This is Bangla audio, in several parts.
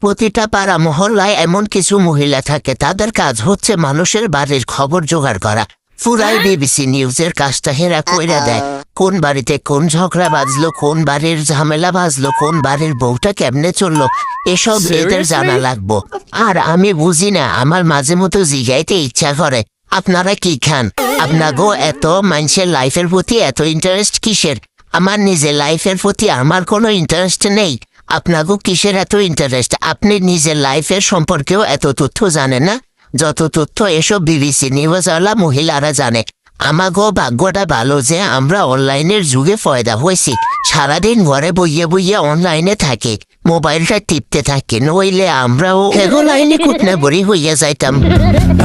প্রতিটা পাড়া মহল্লায় এমন কিছু মহিলা থাকে, তাদের কাজ হচ্ছে মানুষের বাড়ির খবর জোগাড় করা। পুরাই বিবিসি নিউজের কাজটা হেরা কইরা দেয়। কোন বাড়িতে কোন ঝগড়া বাজলো, কোন বাড়ির ঝামেলা বাজলো, কোন বাড়ির বউটা কেমনে চললো, এসব এদের জানা লাগবো। আর আমি বুঝি না, আমার মাঝে মতো জিগাইতে ইচ্ছা করে, আপনারা কি খান? আপনাগো এত মানুষের লাইফের প্রতি এত ইন্টারেস্ট কিসের? আমার নিজের লাইফের প্রতি আমার কোনো ইন্টারেস্ট নেই। আপনাগো কিসের এত ইন্টারেস্ট? আপনি নিজের লাইফের সম্পর্কেও এত তথ্য জানেন না যত তথ্য এসব বিবিসি নিউজওয়ালা মহিলারা জানে। আমাগো ভাগ্যটা ভালো যে আমরা অনলাইনের যুগে ফয়দা হয়েছি। সারাদিন ঘরে বইয়ে বইয়ে অনলাইনে থাকে, মোবাইলটা টিপতে থাকে, নইলে আমরাও হেগো লাইনে কুটনা বড়ি হইয়া যাইতাম।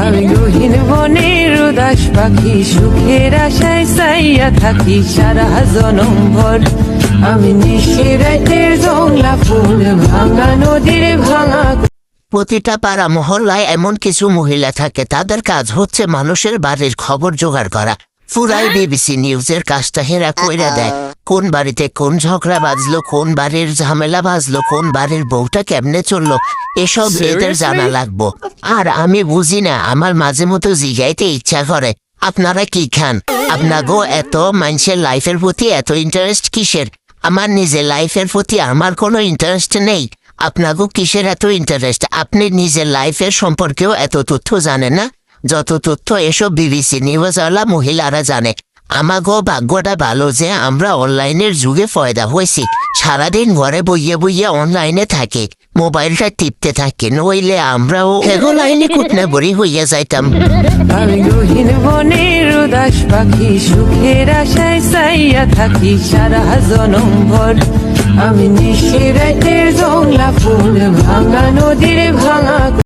আমি গহীন বনের উদাস পাখি, সুখের আশায় চাইয়া থাকি সারা জনম ভর। আমি নিশিরাতের জংলা ফুল, ভাঙা নদীর ভাঙা। প্রতিটা পাড়া মহল্লায় এমন কিছু মহিলা থাকে, তাদের কাজ হচ্ছে মানুষের বাড়ির খবর জোগাড় করা। পুরাই বিবিসি নিউজের কাজটা হেরা কইরা দেয়। কোন বাড়িতে কোন ঝগড়া বাজলো, কোন বাড়ির ঝামেলা বাজলো, কোন বাড়ির বউটা কেমনে চললো, এসব এদের জানা লাগবো। আর আমি বুঝি না, আমার মাঝে মতো জিগাইতে ইচ্ছা করে, আপনারা কি খান? আপনাগো এত মানুষের লাইফের প্রতি এত ইন্টারেস্ট কিসের? আমার নিজের লাইফের প্রতি আমার কোনো ইন্টারেস্ট নেই। আপনাগো কিসের এত ইন্টারেস্ট? আপনি নিজের লাইফের সম্পর্কেও এত তথ্য জানেন না যত তথ্য এসব বিবিসি নিউজওয়ালা মহিলারা জানে। আমাগো ভাগ্যটা ভালো যে আমরা অনলাইনের যুগে ফয়দা হয়েছি। সারাদিন ঘরে বইয়ে বইয়ে অনলাইনে থাকে, মোবাইলটা টিপতে থাকে, নইলে আমরাও হেগো লাইনে কুটনা বড়ি হইয়া যাইতাম। আমি গহীন বনের উদাস পাখি, সুখের আশায় চাইয়া থাকি সারা জনম ভর। আমি নিশিরাতের জংলা ফুল, ভাঙা নদীর